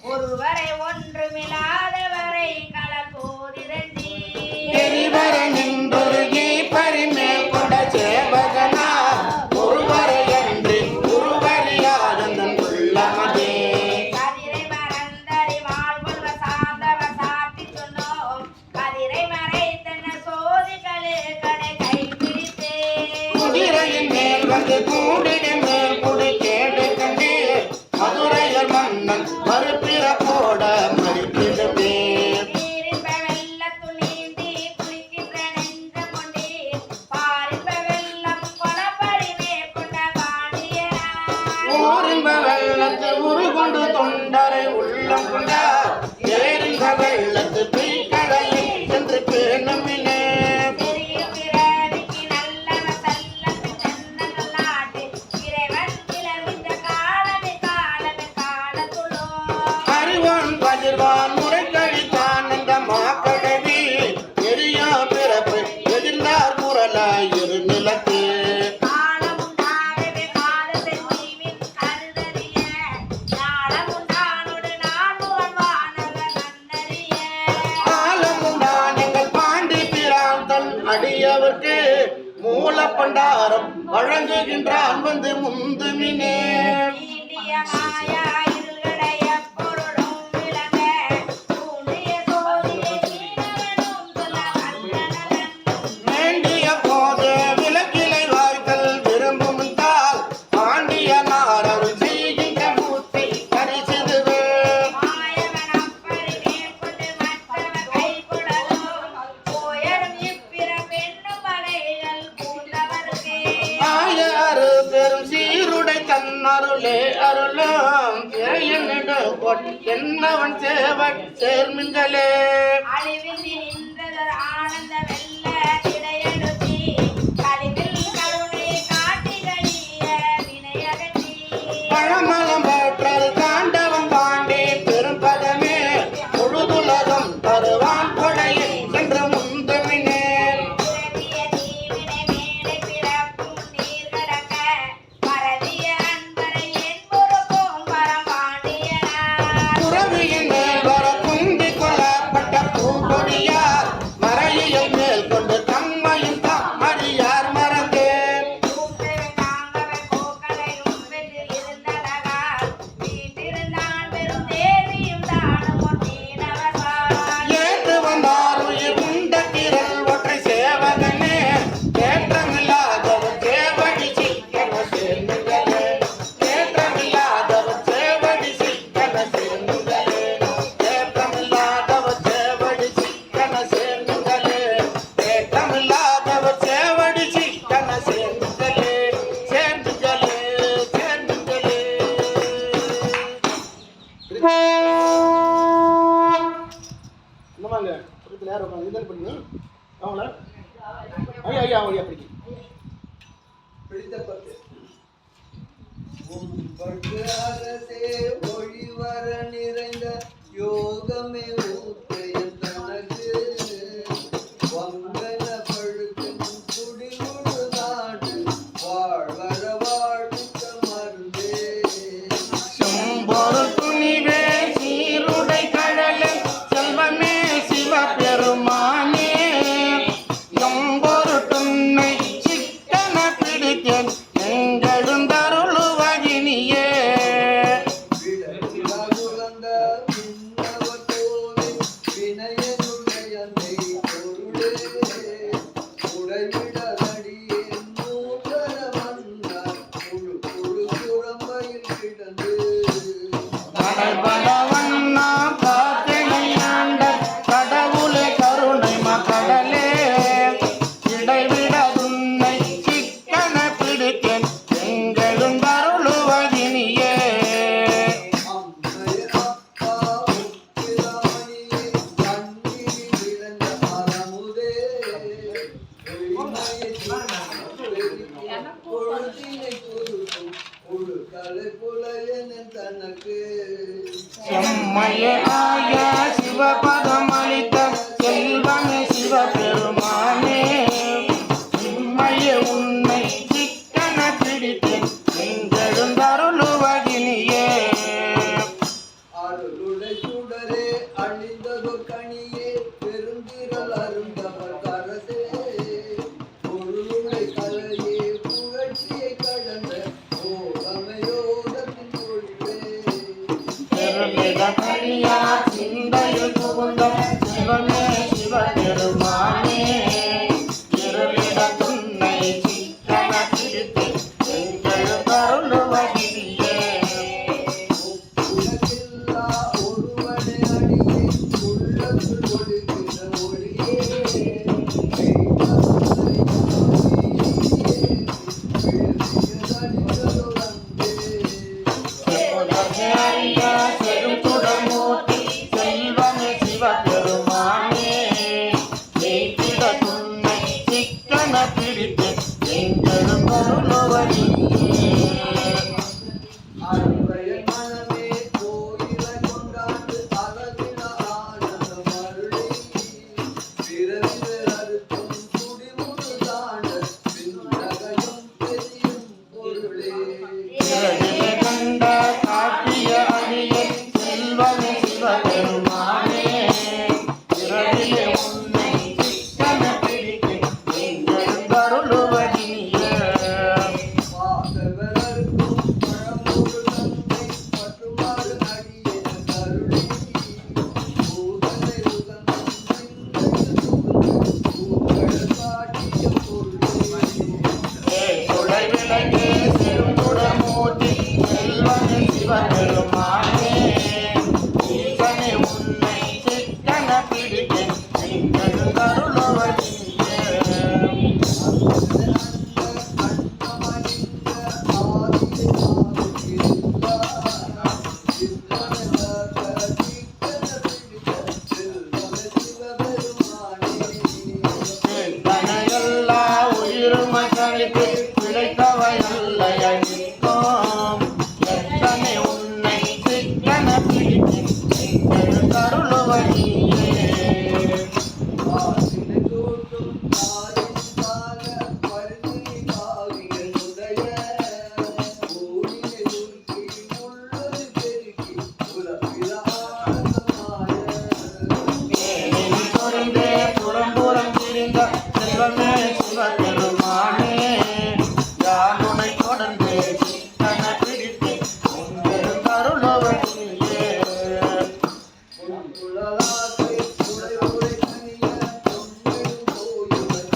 ஒருவரை ஒன்றுமில்லாதவரை கடல் போதிரண்டி பரிமேல் கொண்ட சேவகனா ஒருவரை என்று ஒருவரியாதன் உள்ளமதே கதிரை மறந்தறி வாழ்வல்வ சார்ந்தவ சாத்தி சொன்னோம் கதிரை மறைத்தன சோதிகளே கடை கை பிடித்தே குதிரையின் மேல் வந்து கூடின் மேல் குடி கேடு கண்டே மதுரையர் மன்னன் மறுபிற போட மறுப்பிடுமே உருகொண்டு தொண்டரை உள்ளம் கொண்டார் ஏறிந்த வெள்ளத்து பெய்கடலில் சென்று பேணமினே அறிவான் பகிர்வான் முறை கழித்தான் என்ற மாக்கடவி எரியா பிறப்பு எதிர்ந்தார் குரலாய் இரு நிலத்து அடியவர்க்கு மூல பண்டாரம் வழங்குகின்றான் வந்து முந்துமினே வேண்டிய போது விலக்கிலை வாய்த்தல் விரும்பும் தால் பாண்டிய நாரர் செய்கின்ற மூத்தை பரிசிதுவே ஆயாறு பெரும் சீருடை தன்னருளே அருளும் என்னவன் சேவன் சேர்மின்களே ஆனந்த வெள்ள கிடையெடுத்தி கலிவில் கருணை காட்டிகளிய வினையகற்றி பழமலம் பெற்றது தாண்டவம் பாண்டி பெரும்பதமே முழுதுலகம் தருவான் கொடையை சென்று முந்தமினே புறவியின் மேல் வர குந்தி கொள்ளப்பட்ட பூங்கொடியார் மறையில் மேல் கொண்டு தம்மையும் தாம் அறியார் மறந்தே ஏற்று வந்தார் உயிர் உண்ட திரள் ஒற்றை சேவகனே ஏற்றமில்லாதவர் சேவடி சிக்கன சேர்ந்துகளே ஏற்றமில்லாதவர் சேவடி சிக்கன சேர்ந்துகளே ஏற்றமில்லாதவர் சேவடி சிக்கன சேர்ந்துகளே ஏற்றமில்லாதவர் சேவடி சிக்கன சேர்ந்துகளே சேர்ந்துகளே சேர்ந்துகளே என்னமாங்க பக்கத்தில் யார் உட்காந்து இதழ் பண்ணி அவங்கள ஐயா ஐயா ஐயா பிடிக்க அரசே ஒளிவர நிறைந்த யோகமே ஊத்தையன் தனக்கு வங்கன பழுக்கும் குடிமுழு நாடு வாழ்வர வாழ்வித்த மருந்தே செம்பொரு துணிவே சீருடை கடலே செல்வமே சிவபெருமானே எம்பொரு துன்னை சிக்கன பிடித்தேன் எங்கெழுந்தருளுவகினியே விடகுலந்த விண்ணவத்தோவே வினயனுடையனை பொருளே உடைவிடலடியேன் நூதன மன்னர் முழு முழு குழம்பையில் கிடந்து கடல்பலவண்ணா காத்தினையாண்ட கடவுளே கருணை மகடலே இடைவிடதுன்னை சிக்கன பிடித்தேன் எங்கெழுந்தருளுவகினியே அம்மைய அப்பா உப்பிராணியே கண்ணில் விளந்த மரமுதே எளிமையை பொழுதினை பொருட்டும் ஒழுக்கலை புலையன தனக்கு செம்மையே ஆய சிவபதம் அளித்த செல்வமே சிவபெருமானே உண்மையே உன்னை சிக்கன பிடித்தேன் எங்கள் கிடைத்தவை அல்ல நிற்கும் எத்தனை உன்னை சிக்கன பிடிக்கும் கருளுவதியே ஆசினை தோட்டும் தாரின் தாக பருத்தி காவிகள் உடைய ஊரினை உருக்கி உள்ளது பெருக்கி உலகில ஆனந்தமாய தேனில் சொரிந்தே புறம்புறம் திரிந்த செல்வமே சிவபெருமானே யான் உன்னை தொடர்ந்து சிக்கன பிடித்து உங்கள் கருளுவதியே உலகாத்தை உடை உடை கனிய தொங்கிடும் கோயில்கள்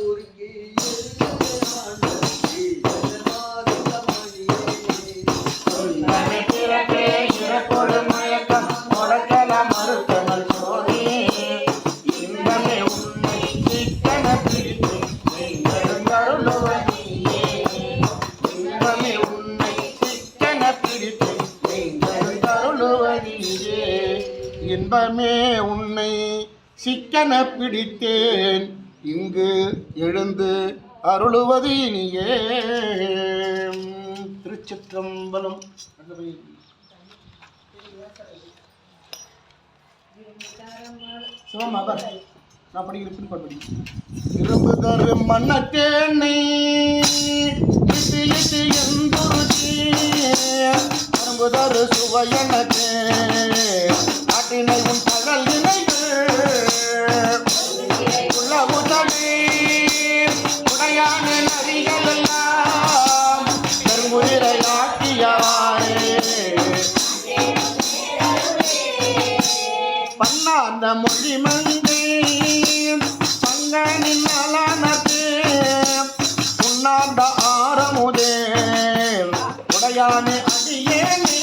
உருக்கி உன்னை பிறப்பே இறப்பொடு மயக்கம் முடக்கலாம் மறுத்தமல் சோதி இன்பமே உன்னை சிக்கன பிடித்து நீங்கள் கருளுவதியே இன்பமே உன்னை சிக்கன பிடித்து நீங்கள் கருளுவதியே இன்பமே உன்னை சிக்கன பிடித்தேன் இங்கு எழுந்து அருளுவது இனியே திருச்சிற்றம்பலம் சிவமாபர் நான் படிக்கிறேன் படி இரும்பு தரு மன்னத்தேனை இட்டு இட்டு எந்துருச்சி அரும்பு தரு சுவையனக்கு ஆட்டினை உன் பகல் நினைவு உள்ள உதவி உடையான நரிகள் எல்லாம் பெருங்குயிரை ஆட்டியவாரே பன்னாந்த மொழி மங்கை பங்கனின் நலனது உண்ணாந்த ஆரமுதே உடையானே அடியேனே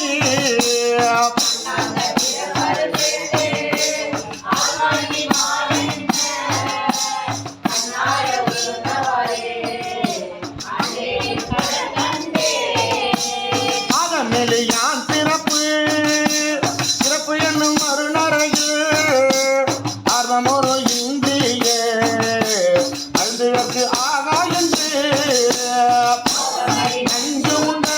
ஆகமேலு யான் பிறப்பு பிறப்பு என்னும் மறுநரையில் ஆர்வமொரு இந்தியே அழுதுவற்கு ஆகா என்று நஞ்சு உண்ட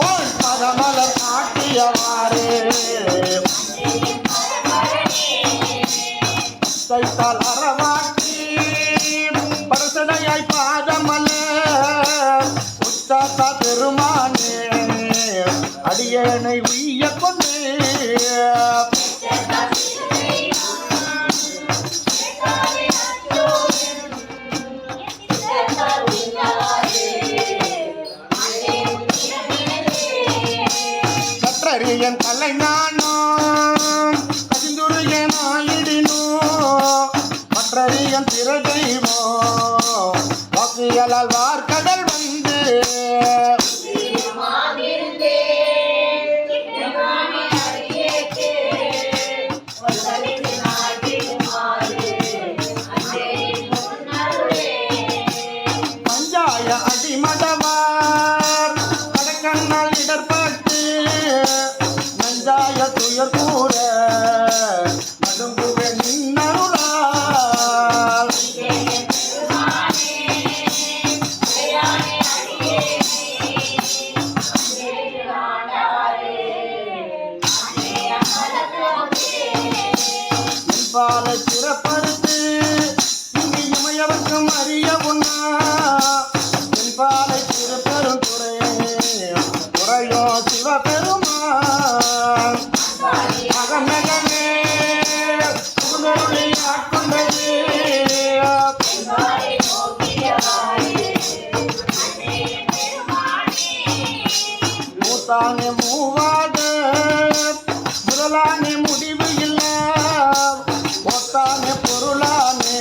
ஓர் பதமலர் காட்டியவாறு கைத்தால் அறவாட்டி பரசடையாய் பாதமலர் உத்தாத்தா பெருமானே அடியேனை உய்ய கொண்டு கற்றறியன் கலை நானும் கசிந்துரையன் ஆயிடினோ மற்றறியன் பிற தெய்வோ வாக்குகளால் வார்கடல் வந்து பஞ்சாய அடிமடவார் கடக்கண்ணால் இடர்பட்டு நஞ்சாய துயர் கூற நடுங்குக நின்னருளால் என்பாலை சிறப்படுத்து இங்கு இமையவர்க்கும் அறிய உண்ணா என்பாலை சிறப்பெரும் துறையோ சிவபெருமான் அகமகமே புகழொளி ஆட்கொண்டது மூத்தானே மூவாத முதலானே முடிவு இல்ல ஒத்தானே பொருளானே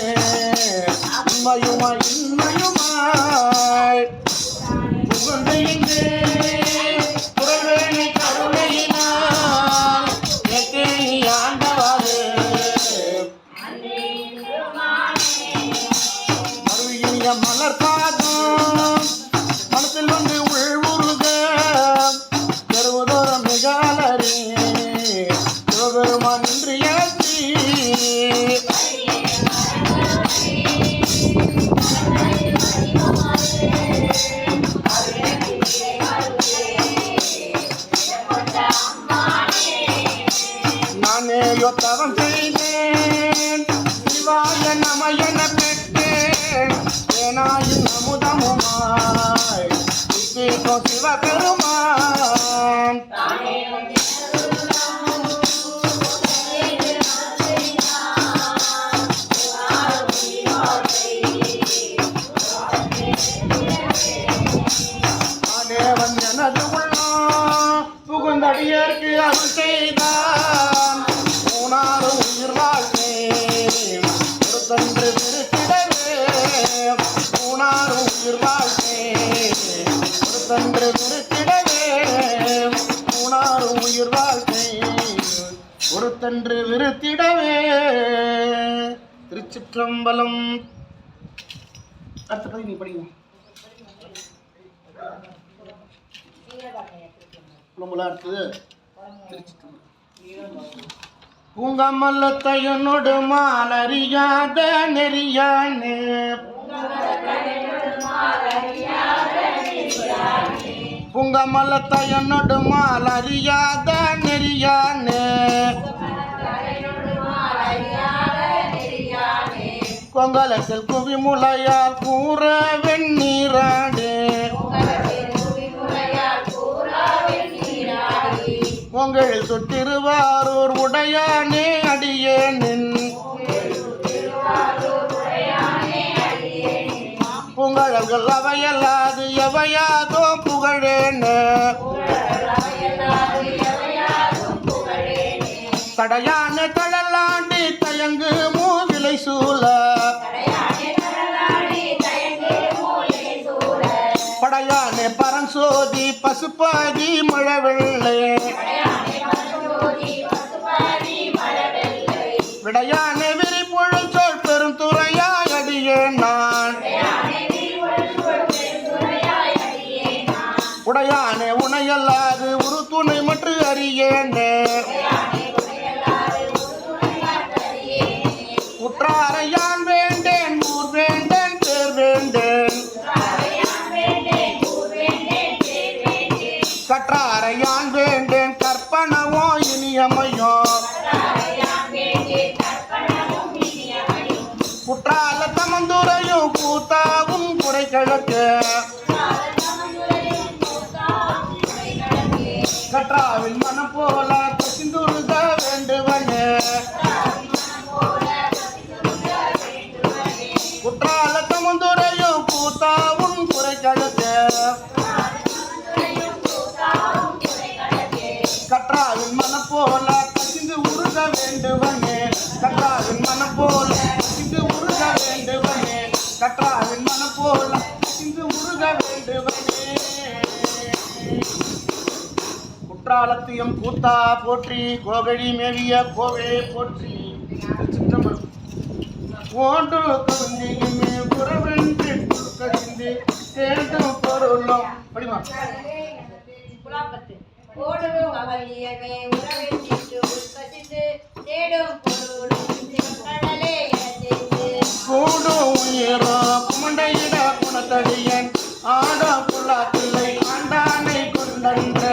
உண்மையுமாய் இன்மையுமாய் புகுந்து இங்கே புறவேணி கருணையினால் எத்தேனி ஆண்டவாறு மறுவிய மலர் பாதம் மனத்தில் வந்து உள்வுருக பெறுவதோறும் மிக அலறி சிவபெருமான் இன்று ஏற்றி சிவபெருமான் தேவன் எனது உள்ளம் புகுந்தடியர்க்கு அருள் செய்தான் ஊனாறு உயிர் வாழ்க்கை ஒருத்தன்று விருத்திடவே ஊனாறு உயிர் வாழ்க்கை ஒருத்தன்று விருத்திடவே ஊனாறு உயிர் வாழ்க்கை ஒருத்தன்று விருத்திடவே. திருச்சிற்றம்பலம். அடுத்த பதிவு நீ படிங்க. அடுத்தது பூங்கமல்லத்தையனோடு மாலறியாத நெறியானே பூங்கமல்லத்தையனோடு மாலறியாத நெறியானே கொங்கலத்தில் குவிமுலையால் கூற வெண்ணீராடே உங்கள் சுற்றிருவாரூர் உடையானே அடியேனின் புகழல்கள் அவையல்லாது எவையாதோ புகழேன தடையான தழலாண்டி தயங்கு மூவிலை சூழ படையானே பரஞ்சோதி பசுப்பாதி மழவெள்ளை விடையானே விரிபொழும் சொல் பெரும் துறையாய் அடியேன் நான் உடையானே உனையல்லாது உரு துணை மற்ற அறியேனே உற்றாரையான் வேண்டேன் ஊர் வேண்டேன் பேர் வேண்டேன் கற்றாரையான் வேண்டேன் கற்பனவோ இனியமையோ குற்றால தமந்துரையும் கூத்தாவும் குறை கிழக்கு கற்றாவில் மனம் போல கசிந்துருக வேண்டுவனே குற்றால தமந்துரையும் கூத்தாவும் குறை கிழக்கு கற்றாவின் மனம் போல கசிந்து உருக வேண்டுவனே கற்றாவின் மனம் போல கசிந்து உருக வேண்டுவனே கற்றாவின் மனம் போல கசிந்து உருக வேண்டுவனே. குற்றாலத்தியம் கூத்தா போற்றி கோகழி மேவிய கோவே போற்றி. ஓன்று கவிஞமே புறவென்று கழிந்து தேடும் பொருளும் படிமா ஓடும் அவளியமே உறவெற்றிட்டு உட்கசிந்து தேடும் பொருளும் கடலே கூடும் உயிரோ குமண்டையிட குணத்தடியன் ஆட புல்லாத்தில்லை ஆண்டானை கொண்டன்ற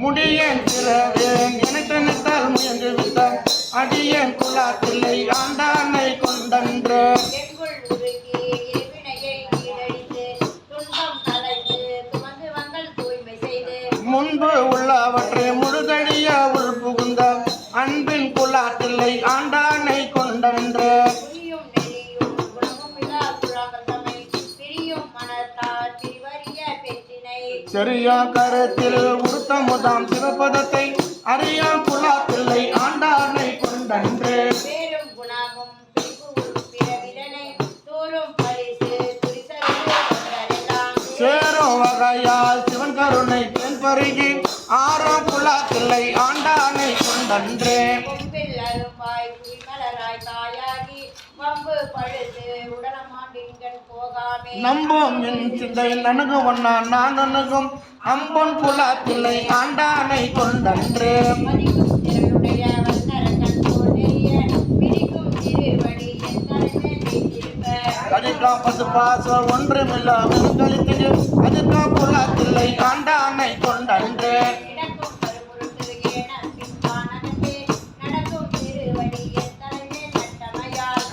முடியன் திறவேன் எனக்கெனத்தால் முயன்று விட்டான் அடியன் குலாத்தில்லை ஆண்டானை கொண்டன்ற முன்பு உள்ளவற்றை முழுதடிய உள் புகுந்த அன்பின் குலாத்தில்லை ஆண்டானை கொண்டன்ற செறியா கரத்தில் உருத்தமுதாம் சிவபதத்தை அறியா குலாத்தில்லை ஆண்டானை கொண்டன்று சேரும் வகையால் சிவன் கருணை தென் பருகி ஆறாம் குலாத்தில்லை ஆண்டானை கொண்டன்று நம்பும் என் சிந்தை நணுகு வண்ணா நான் அணுகும் அம்பொன் குலாத்தில்லை ஆண்டானை கொண்டன்று கதிர்கா பசு பாச ஒன்றுமில்லா வெறுங்கழித்தது அதிர்கா குலாத்தில்லை ஆண்டானை கொண்டன்று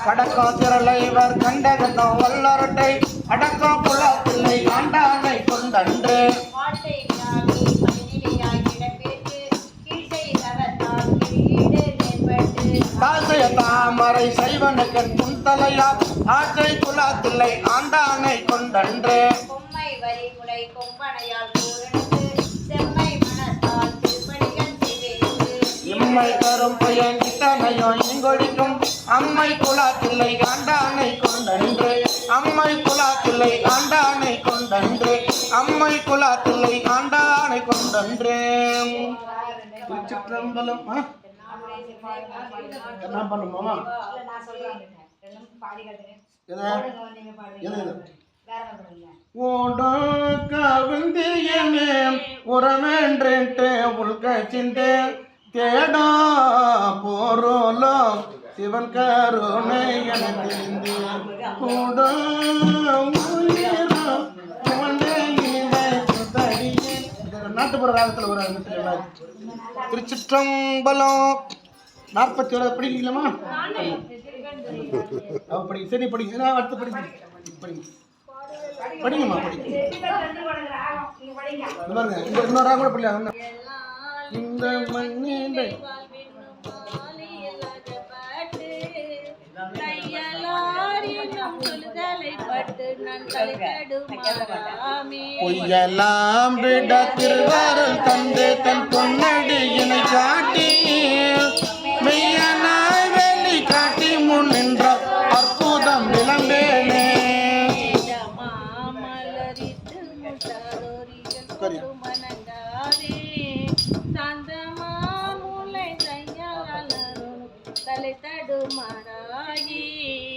கடக்க அடக்கம் திரளைவர் கண்டகண்டம் வல்லரட்டை அடக்கம் புலத்தில்லை ஆண்டானை கொண்டன்று மாட்டை ஞானி மனிதனையாய் கிடப்பேற்று கீழ்சை தவத்தால் கீழே நேர்பட்டு காசைய தாமரை சைவனுக்கன் புன்தலையார் ஆற்றை குலத்தில்லை ஆண்டானை கொண்டன்று கொம்மை வரிமுறை கொம்பனையால் கூறெடுத்து செம்மை மனத்தால் திருப்பணிகள் செய்வேற்று இம்மை தரும் பயன் இத்தனையோ இங்கொழிக்கும் அம்மை குலத்தில்லை ஆண்டானை கொண்டன்று அம்மை குலத்தில்லை ஆண்டானை கொண்டன்று அம்மை குலத்தில்லை ஆண்டானை கொண்டன்று திருச்சிற்றம்பலம் என்ன பண்ணுமா ஓடோ கவிந்தியமே உறவென்றுட்டு உள்கச்சிந்து தேடா போரோலோ சிவன் கருணை என தெரிந்து கூட நாட்டுப்புற ராகத்தில் ஒரு திருச்சிற்றம்பலம் 47 படிக்கலாமா படி சரி படிங்க அடுத்து படிங்க படிங்கம்மா படிங்க பாருங்க இன்னொரு ராகம் கூட படிக்கல இந்த மண்ணிலை பொய்யெல்லாம் விட திருவாரல் தந்து தன் பொன்னடியினை காட்டி மெய்யனாய் வெளி காட்டி முன் நின்ற அற்புதம் விளம்பேனே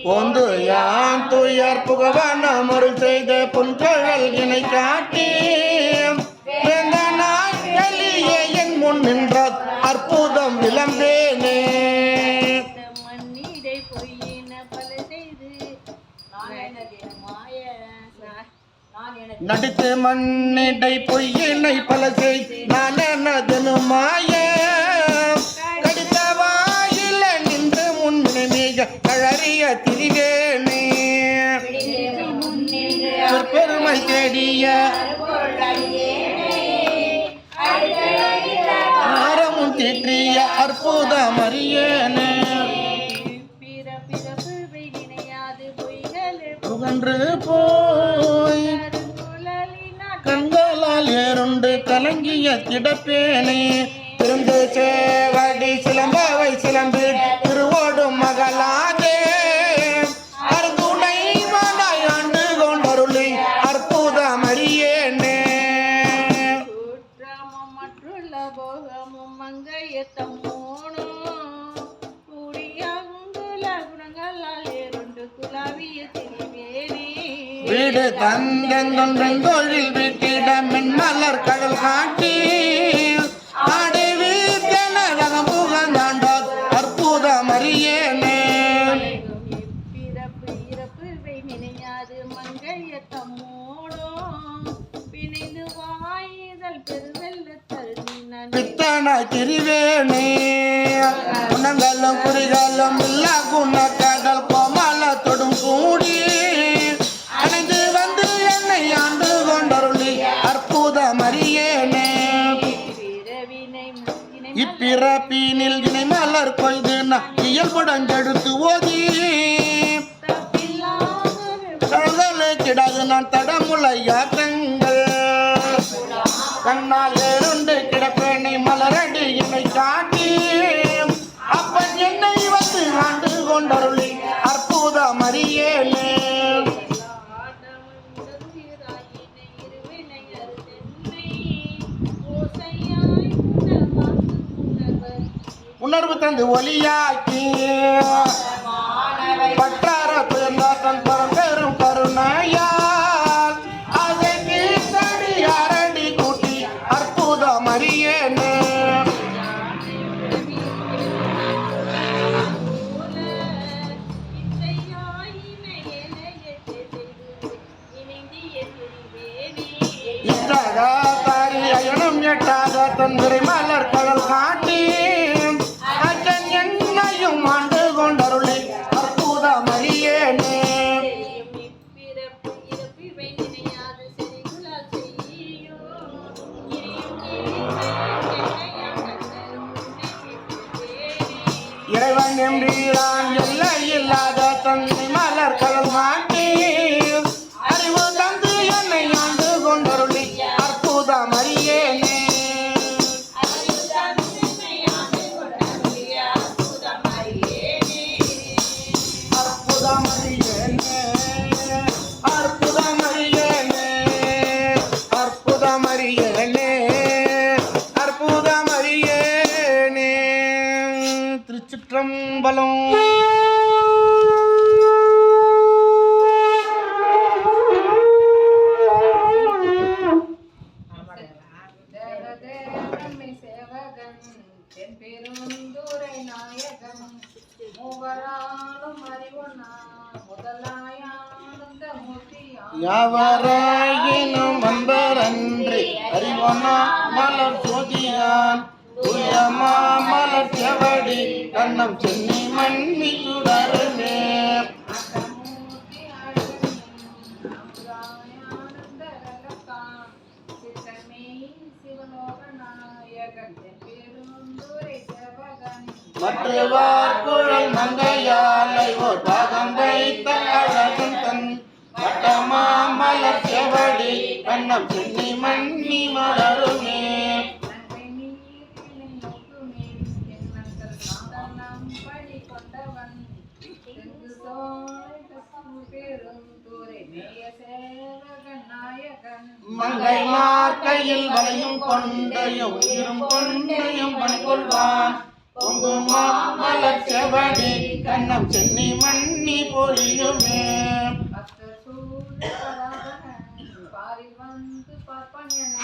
பொந்து யான் துயர் புகவான மருள் செய்த புன்கழல் இணை காட்டி என் முன் நின்ற அற்புதம் விளம்பேனே நடித்து மண்ணிடை பொய்யினை பல செய்து நான் எனதனு மாய கடித்த வாயில நின்று முன்னிமிக கழறிய திரிவேனே பெருமை தேடிய ஆரமும் தேற்றிய அற்புதம் அறியேனே புகன்று போய் கண்களால் ஏறுண்டு கலங்கிய திடப்பேனே திருந்து சேவடி சிலம்பாவை சிலம்பு திருவோடும் மகளாதே அருந்துணை மனாய் ஆண்டு கொண்டருளி அற்புதம் அறியேனே மற்றுள்ள போகமும் மங்கையத்தம் வீடு தந்தொன்றில் வீட்டிட மின்மலர் கடல் காட்டி ஆடி வீட்டனகம் புகழ்ந்தாண்டார் அற்புதம் அறியேனே பித்தனாய் திரிவேனே குணங்களும் குறிகளும் இல்ல குண கடல் கோமல தொடும் கூடி அணைந்து வந்து என்னை ஆண்டு கொண்டருளி அற்புதம் அறியேனே இப்பிறப்பினில் இணை மலர் கொய்து இயல்புடஞ்செடுத்து ஓதி கிடாது நான் தடமுலையாற்றங்கள் கண்ணால் ஏறுண்டு கிடப்பேனை மலரடி என்னை காட்டி அப்பன் என்னை வந்து ஆண்டு கொண்டருளி அற்புதம் அறியேனே உணர்வு தந்து ஒலியாக்கி பட்டார தன் பரம்பெரும் கருணையால் அதை கீழ்த்தடி அரடி கூட்டி அற்புதம் அறியேனே அயனும் எட்டாத தந்திரை மலர் கடல் காட்டி அச்சன் என்னையும் ஆண்டு கொண்டருளி அற்புதம் அறிய இறைவன் எம்பிரான் எல்லை இல்லாத தன்னை மலர் கடல் மாட்டி அறிவு தந்து என்னை ஆண்டு கொண்டருளி அற்புதம் அறியேனே அற்புதம் அறியேனே அற்புதம் அறியேனே அற்புதம் அறியேனே அற்புதம் அறியேனே. திருச்சிற்றம்பலம். நம்மை சேவகன் தென்பெருந்துரை நாயகன் மூவராலும் அறிவொன்னா முதலாயானந்த மூர்த்தியான் யாவராயினும் அன்பரன்றி அறிவொன்னா மலர் சோதியான் துயமா மலர் செவடி கண்ணம் சென்னி மண்ணி சுடருமே மூர்த்தி அழகன் அமுதாயானந்த ரலகான் சித்தமே சிவலோக நாயகன் தென்பெருந்துரை சேவகன் மற்றவார் குழல் மங்கையாலை ஓர் பாகம் வைத்த அழகன் தன் வட்டமா மலர் செவடி கண்ணம் சென்னி மண்ணி மலருமே நன்மை நீரினை நோக்குமே எண்ணங்கள் நாதனம் பழி கொண்டவன் தெங்கு சோலை கசு பெருந்துரை மேய சேவகன் நாயகன் மங்கை மார்க்கையில் வளையும் கொண்டையும் உயிரும் கொண்டையும் பணிகொள்வான் பொங்குமா மலர் செவடி கண்ணம் சென்னி மண்ணி பொழியுமே பக்தர் சூழராதகன் பாரில் வந்து பார்ப்பான் என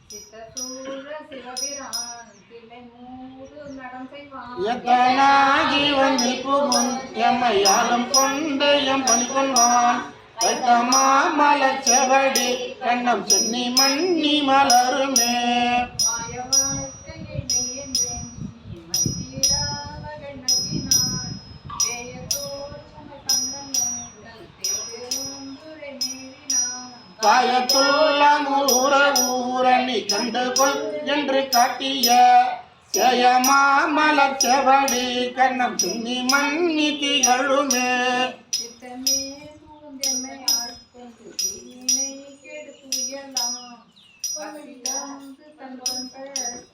சித்த சூழ சிவபிரான் தில்லை மூடு நடம் செய்வான் எத்தனாகி வந்து புகும் எம்மையாலும் கொண்டு எம் பணிகொள்வான் வைத்தமா மலர் செவடி கண்ணம் சென்னி மண்ணி மலருமே மாய வாழ்க்கையை மெய்யென்றேன் மத்தியிடாவகை நக்கினான் வேய தோற்றமை கண்ணங்கள் திருப்பெருந்துரை மீறினான் காயத்துள்ள ஊர ஊரணி கண்டுகொள் என்று காட்டிய சேயமா மலர் செவடி கண்ணம் சென்னி மண்ணி திகழுமே சித்தமே சூழ்ந்தெம்மை ஆட்கொண்டு தீவினை கெடுத்துயலாம் பசிதந்து தன்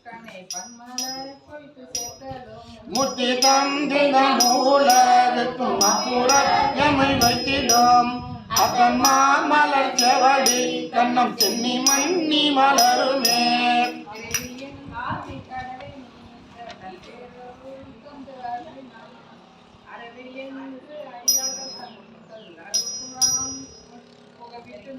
கணை பன்மலர் கொய்து சேர்த்தலும் முத்தி தந்தின மூலருக்கும் அப்புற எமை வைத்திடும் அகம்மா மலர் செவடி கண்ணம் சென்னி மண்ணி மலருமே அருவியின் ஆதி கடலை நீங்க நல்பெருள் தந்து அருளினான் அரவியென்று அடியாத தங்கள் அருள்புறாம் புகவிட்டு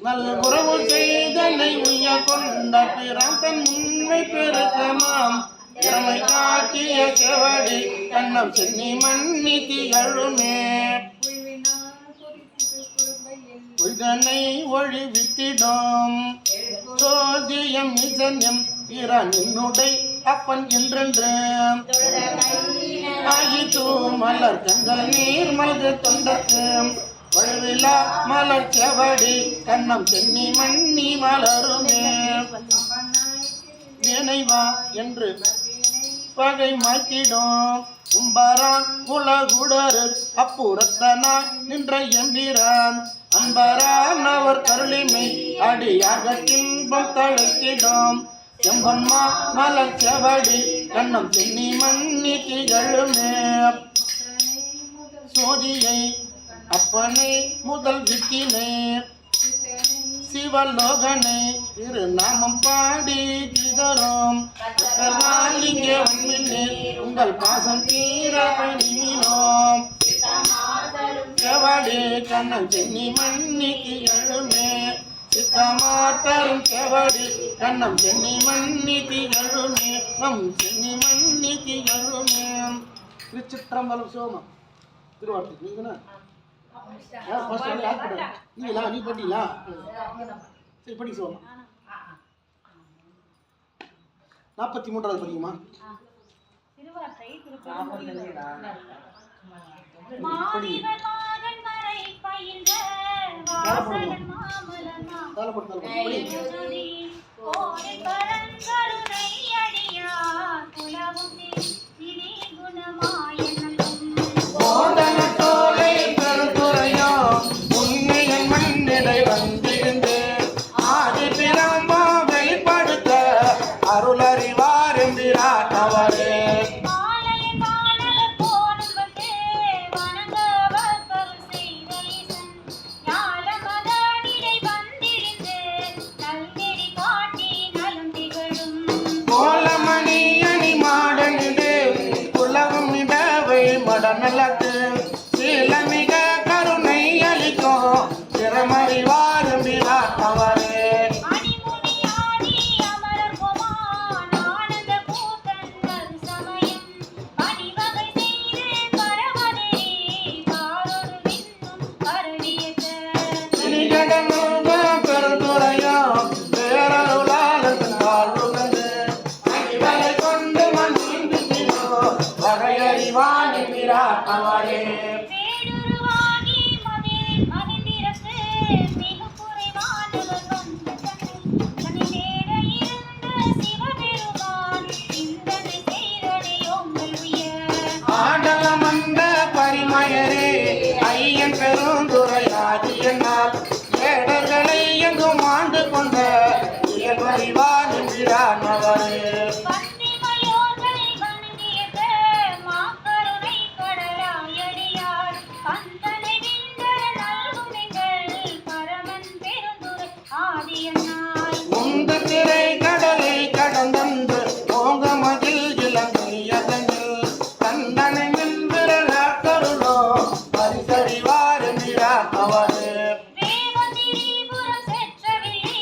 நல் உறவு செய்தனை உய்ய கொண்ட பிறந்தன் உண்மை பெருக்கமாம் திறமை காட்டிய செவடி கண்ணம் சென்னி மண்ணி திகழுமே இதனை ஒழிவித்திடும் சோதியம் நிசன்யம் பிற நின்னுடை அப்பன் என்றென்று ஆயிட்டு மலர் கண்கள் நீர் மல்கு தொண்டற்கு வழுவிலா மலர் செவடி கண்ணம் சென்னி மண்ணி மலருமே நினைவா என்று பகை மாற்றிடும் உம்பரான் உலகுடரு அப்புறத்தனாய் நின்ற எம்பிரான் அன்பரான் அவர் கருளிமை அடியாக இன்பம் தழைத்திடும் செம்பன்மா மலர் செவடி கண்ணம் சென்னி மண்ணி திகழுமே சோதியை அப்பனை முதல் வித்தினை சிவலோகனை திருநாமம் பாடி திதரும் இங்கே உண்மையில் உங்கள் பாசம் தீர பணினோம் செவடி கண்ணம் சென்னி மண்ணி திகழுமே சித்தமாத்தரும் செவடி கண்ணம் சென்னி மண்ணி திகழுமே நம் சென்னி மண்ணி திகழுமே. திருச்சிற்றம்பலம் சோமம் திருவார்த்தை நீங்கண்ணா நீங்களா நீ போட்டீங்களா சரி படி சோமா 43வது படிக்குமா குணமாய அறிவான் என்கிறார் அவரே. வேடுருவாகி மதிந்திரத்து மிக குறைவானவர் வந்து தன்னை தேட இருந்த சிவபெருமான் சிந்தனை செய்தடையோங்கள் உயர். ஆண்டலம் வந்த பரிமயரே ஐயன் பெருந்துரையாதி என்னால் வேடர்களை எங்கும் ஆண்டு கொண்ட இயல்பறிவான் என்கிறார் அவரே. பன்னிமையோர்கள் வணங்கியத மாக்கருணை கடலாயடியார் கந்தனை விந்த நல்குணைகள் பரமன் பெருந்துரை ஆதியனாய். உந்து திரை கடலை கடந்தன்று ஓங்கமதில் இலங்கை அதனில் கந்தனை நின்றிரளோ பரிசறிவார் என்கிறார் அவரே. தேவதிரிபுரம் செற்றவில்லை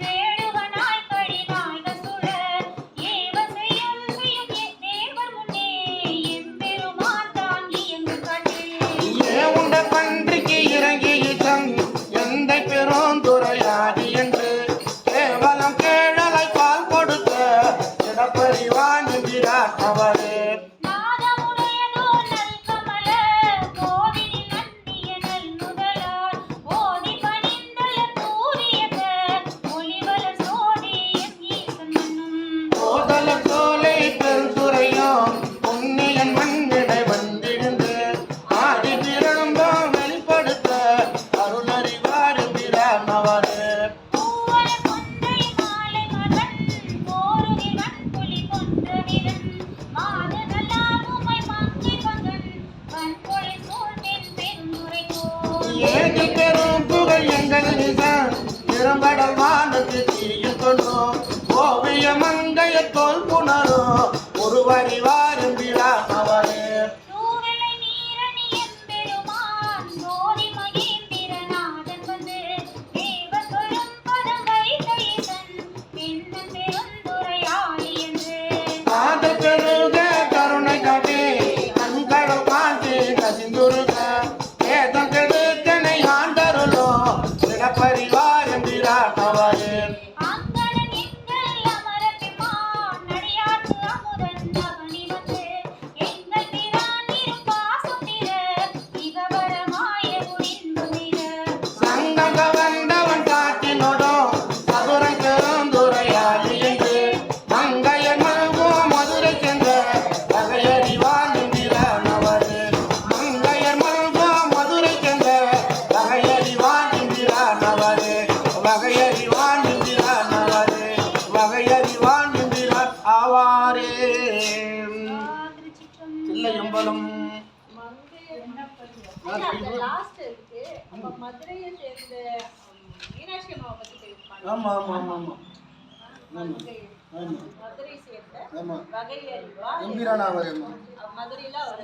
வேடுவனாய் கடினாய்க சுழற் ஏவ செய்யும் தேவர் முன்னே எம்பெருமான் தான் இயங்கு கட்டில். ஏவுண்ட பன்றிக்கு இறங்கியிடம் எந்தை பெருந்துரையாடி என்று கேவலம் கேழலை பால் கொடுத்த இடப்பறிவான் என்கிறார் அவரே. நாதமுடையதோ நல்கமல கோவிலில் நந்திய நல்முதலார் ஓதி பணிந்தல தூரியக ஒளிவலர் சோதி எம் ஈசன் மன்னும். கோதல சோலை பெருந்துரையும் புண்ணியன் மண்ணிடை வந்திருந்து ஆடி பிறம்பம் வெளிப்படுத்த அருளறிவார் என்கிறார் அவரே. பூவர கொன்றை மாலை மகன் போருகில் வன்புலி கொன்ற வீரன் மாது நல்லாமுமை மங்கை மகன் வன்பொழி சூழ்ந்தென் பெருந்துரை கோல். ஏகி பெரும் புகழ் எங்கள் நிசன் திறம்படல் வானத்து தீயில் கொண்டோம் ஓவிய மங்கைய தோல் புணரும் ஒருவறிவார் என்கிறார் அவரே. தூவெளை நீரணி எம்பெருமான் சோதி மகேந்திரநாதன் வந்து தேவர் தொழும் பதம் வைத்த ஈசன் பெண்ணன் பெருந்துரையாளி என்று. காதல் பெருக கருணை காட்டி கண்களம் காட்டி கசிந்துருக வேதம் கெடுத்தனை ஆண்டருளோ இடப்பறிவார் என்கிறார் அவரே. அங்கணன் எங்கள் அமரபெருமான் நடியார்க்கு அமுதன் அவனி வந்து எங்கள் பிரான் இருப்பாசம் நிற இகவரமாய குடிந்துமிர. சங்கக வந்தவன் காட்டினோடும் சதுரன் பெருந்துரையாடி என்று மங்கையர் மல்குவம் மதுரை சென்ற வகையறிவான் என்கிறார் அவரே. மங்கையர் மல்குவம் மதுரை சென்ற வகையறிவான் என்கிறார் அவரே. வகையறிவான் என்கிறார் அவரே. வகையறிவான் என்கிறார் ஆவாரே. தில்லையம்பலம் லாஸ்ட் இருக்கு. அப்ப மதுரையை சேர்ந்த மீனாட்சி அம்மாவை பத்தி பேசுவாங்க. ஆமா ஆமா ஆமா ஆமா ஆமா மதுரை சேர்ந்த ஆமா வகை அறிவா எம்பிரான் அவரே. மதுரையில அவர்